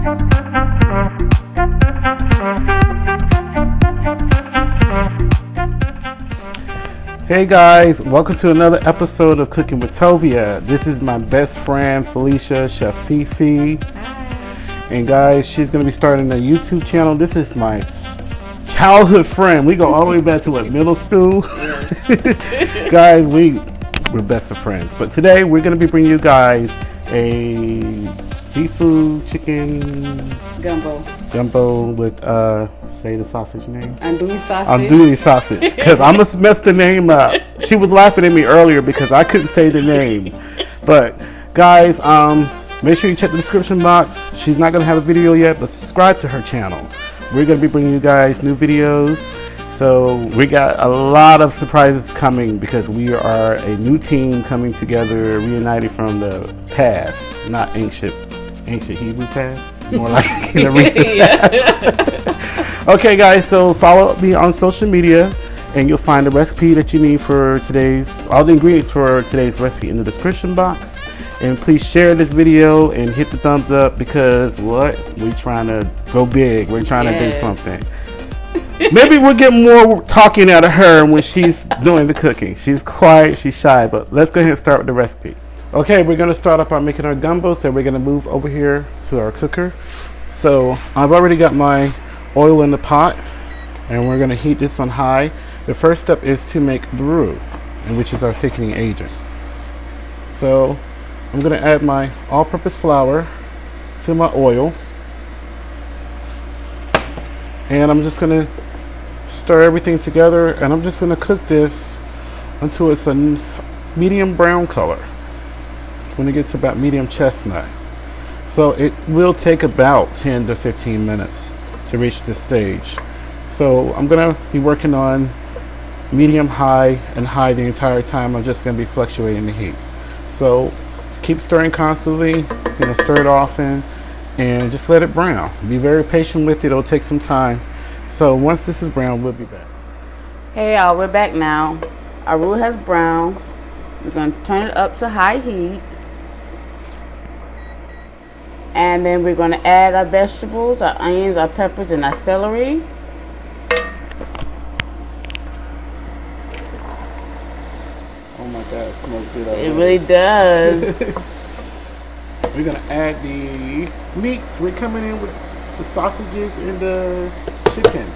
Hey guys, welcome to another episode of Cooking with Tovia. This is my best friend Phillicia, Chef Fifi. And guys, she's going to be starting a YouTube channel. This is my childhood friend. We go all the way back to middle school. Guys, we're best of friends. But today we're going to be bringing you guys a seafood chicken gumbo with say the sausage name. Andouille sausage. Andouille sausage. Because I must mess the name up. She was laughing at me earlier because I couldn't say the name. But guys, make sure you check the description box. She's not going to have a video yet, but subscribe to her channel. We're going to be bringing you guys new videos. So we got a lot of surprises coming because we are a new team coming together, reunited from the past, not ancient Hebrew past, more like in the recent past. Okay guys, so follow me on social media and you'll find the recipe that you need for all the ingredients for today's recipe in the description box. And please share this video and hit the thumbs up because we're trying to go big. We're trying to do something. Maybe we'll get more talking out of her when she's doing the cooking. She's quiet, she's shy, but let's go ahead and start with the recipe. Okay, we're gonna start off by making our gumbo, so we're gonna move over here to our cooker. So I've already got my oil in the pot and we're gonna heat this on high. The first step is to make the roux, which is our thickening agent. So I'm gonna add my all-purpose flour to my oil. And I'm just gonna stir everything together and I'm just gonna cook this until it's a medium brown color. When it gets about medium chestnut. So it will take about 10 to 15 minutes to reach this stage. So I'm gonna be working on medium, high, and high the entire time. I'm just gonna be fluctuating the heat. So keep stirring constantly, stir it often, and just let it brown. Be very patient with it, it'll take some time. So once this is brown, we'll be back. Hey y'all, we're back now. Our roux has browned. We're going to turn it up to high heat. And then we're going to add our vegetables, our onions, our peppers, and our celery. Oh my God, it smells good already. It really does. We're going to add the meats. We're coming in with the sausages and the chicken.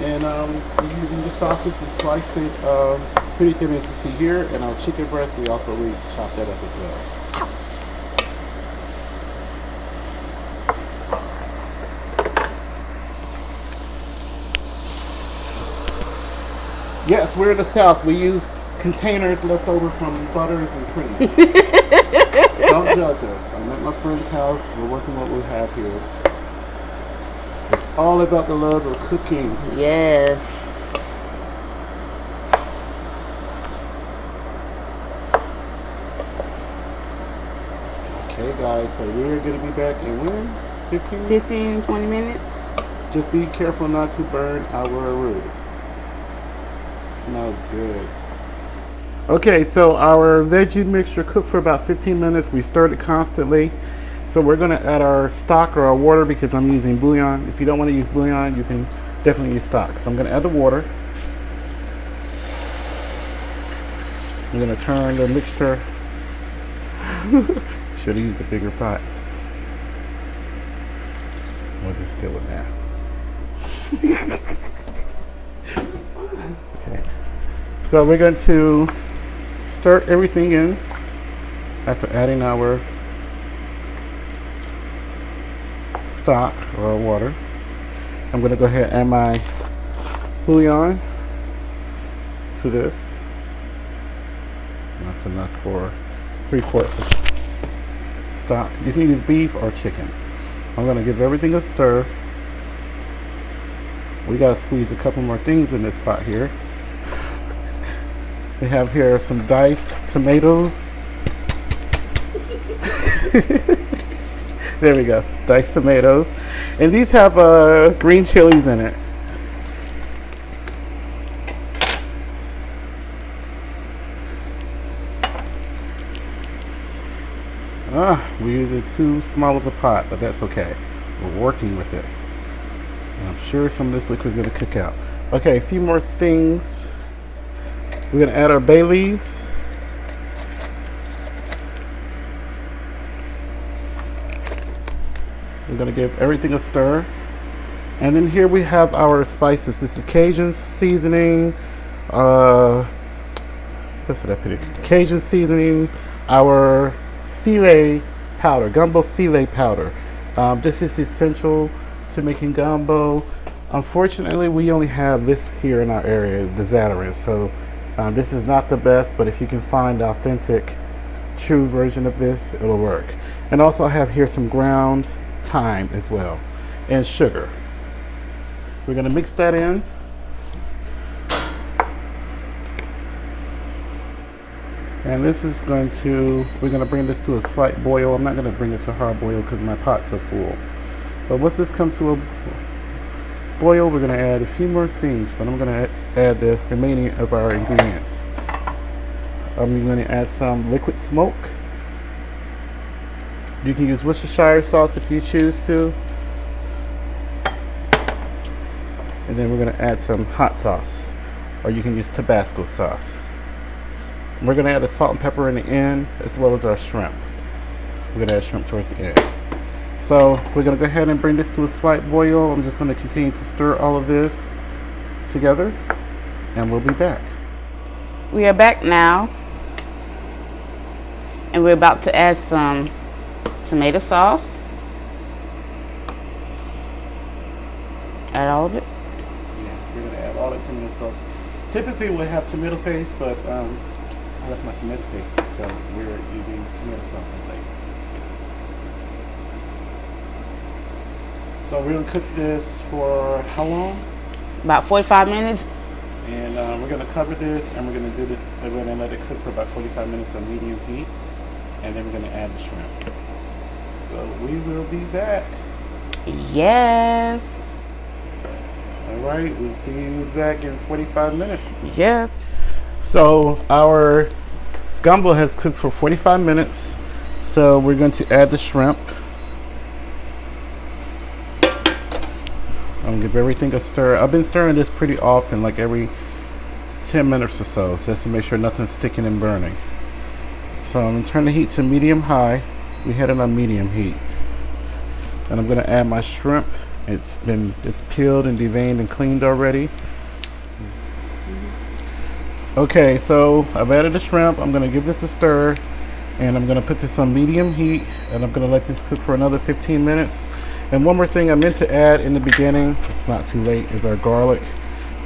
And we're using the sausage, we sliced it pretty thin as you see here, and our chicken breast, we chopped that up as well. Yes, we're in the South. We use containers left over from butters and creams. Don't judge us. I'm at my friend's house. We're working what we have here. It's all about the love of cooking. Yes. Okay guys, so we're going to be back in when? 15, 20 minutes. Just be careful not to burn our roux. Smells good. Okay, so our veggie mixture cooked for about 15 minutes. We stirred it constantly. So we're going to add our stock or our water because I'm using bouillon. If you don't want to use bouillon, you can definitely use stock. So I'm going to add the water. I'm going to turn the mixture. Should have used a bigger pot. We'll just deal with that. Okay. So we're going to stir everything in after adding our stock or water. I'm going to go ahead and add my bouillon to this. And that's enough for 3 quarts of stock. You can use beef or chicken. I'm going to give everything a stir. We got to squeeze a couple more things in this pot here. We have here some diced tomatoes. There we go, diced tomatoes. And these have green chilies in it. We're using too small of a pot, but that's okay. We're working with it. And I'm sure some of this liquid is going to cook out. Okay, a few more things. We're going to add our bay leaves. We're going to give everything a stir. And then here we have our spices. This is Cajun seasoning. What's that I put it? Cajun seasoning. Our filet powder, gumbo filet powder. This is essential to making gumbo. Unfortunately, we only have this here in our area, the Zatarain. So this is not the best, but if you can find the authentic, true version of this, it'll work. And also I have here some ground thyme as well, and sugar. We're gonna mix that in. And this is going to, we're gonna bring this to a slight boil. I'm not gonna bring it to a hard boil because my pots are full. But once this comes to a boil, we're gonna add a few more things, but I'm gonna add the remaining of our ingredients. I'm gonna add some liquid smoke. You can use Worcestershire sauce if you choose to. And then we're gonna add some hot sauce, or you can use Tabasco sauce. And we're gonna add the salt and pepper in the end, as well as our shrimp. We're gonna add shrimp towards the end. So we're gonna go ahead and bring this to a slight boil. I'm just gonna continue to stir all of this together, and we'll be back. We are back now, and we're about to add some tomato sauce. Add all of it. Yeah, we're gonna add all the tomato sauce. Typically we'll have tomato paste, but I left my tomato paste, so we're using tomato sauce in place. So we're gonna cook this for how long? About 45 minutes. And we're gonna cover this, and we're gonna do this. We're gonna let it cook for about 45 minutes on medium heat, and then we're gonna add the shrimp. So we will be back. Yes. All right, we'll see you back in 45 minutes. Yes. So our gumbo has cooked for 45 minutes. So we're going to add the shrimp. I'm gonna give everything a stir. I've been stirring this pretty often, like every 10 minutes or so, just to make sure nothing's sticking and burning. So I'm gonna turn the heat to medium high. We had it on medium heat. And I'm gonna add my shrimp. It's peeled and deveined and cleaned already. Okay, so I've added the shrimp. I'm gonna give this a stir, and I'm gonna put this on medium heat, and I'm gonna let this cook for another 15 minutes. And one more thing I meant to add in the beginning, it's not too late, is our garlic.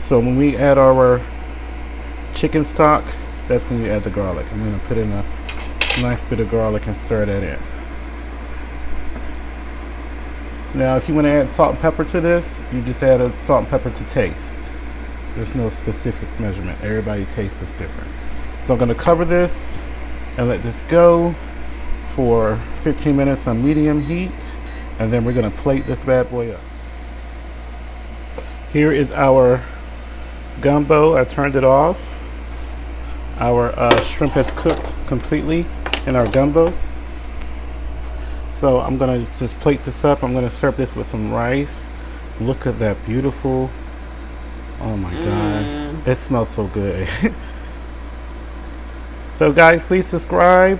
So when we add our chicken stock, that's when you add the garlic. I'm gonna put in a nice bit of garlic and stir that in. Now, if you want to add salt and pepper to this, you just add a salt and pepper to taste. There's no specific measurement. Everybody taste is different. So I'm going to cover this and let this go for 15 minutes on medium heat, and then we're going to plate this bad boy up. Here is our gumbo. I turned it off. Our shrimp has cooked completely in our gumbo. So I'm gonna just plate this up. I'm gonna serve this with some rice. Look at that beautiful, oh my God. It smells so good. So guys, please subscribe.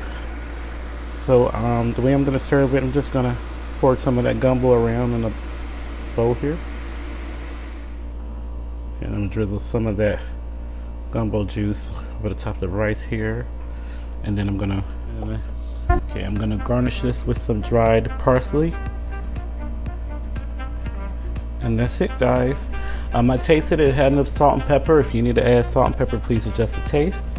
So the way I'm gonna serve it, I'm just gonna pour some of that gumbo around in a bowl here. And I'm gonna drizzle some of that gumbo juice over the top of the rice here. And then I'm gonna garnish this with some dried parsley. And that's it, guys. I tasted it. It had enough salt and pepper. If you need to add salt and pepper, please adjust the taste.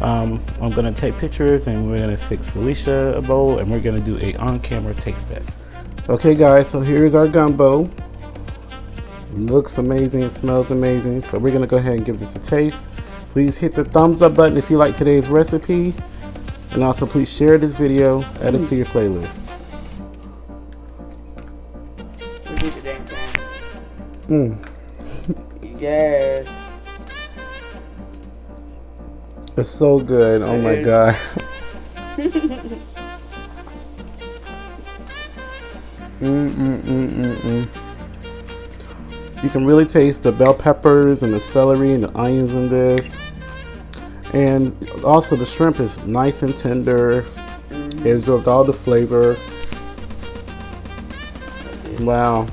I'm gonna take pictures, and we're gonna fix Phillicia a bowl, and we're gonna do a on-camera taste test. Okay guys, so here's our gumbo. It looks amazing, it smells amazing. So we're gonna go ahead and give this a taste. Please hit the thumbs up button if you like today's recipe. And also please share this video, add it to your playlist. Yes. It's so good, oh my God. You can really taste the bell peppers and the celery and the onions in this. And also the shrimp is nice and tender. It absorbed all the flavor. Wow.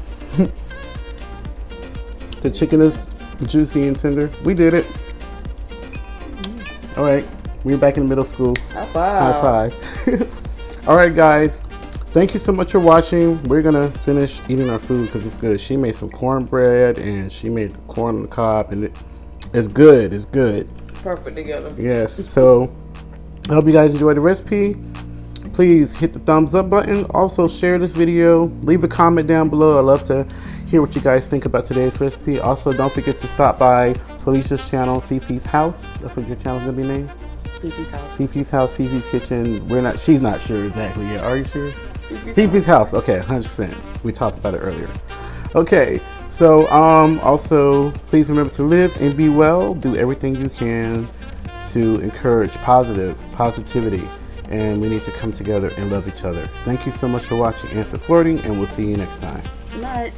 The chicken is juicy and tender. We did it. All right. We're back in middle school. High five. High five. All right, guys. Thank you so much for watching. We're going to finish eating our food because it's good. She made some cornbread and she made corn on the cob. And it's good. It's good. Perfect together. Yes. So I hope you guys enjoyed the recipe. Please hit the thumbs up button. Also share this video. Leave a comment down below. I'd love to hear what you guys think about today's recipe. Also, don't forget to stop by Phillicia's channel, Fifi's House. That's what your channel's gonna be named? Fifi's House. Fifi's House, Fifi's Kitchen. She's not sure exactly yet. Are you sure? Fifi's House. Okay, 100%. We talked about it earlier. Okay, so also please remember to live and be well. Do everything you can to encourage positivity. And we need to come together and love each other. Thank you so much for watching and supporting, and we'll see you next time. Good night.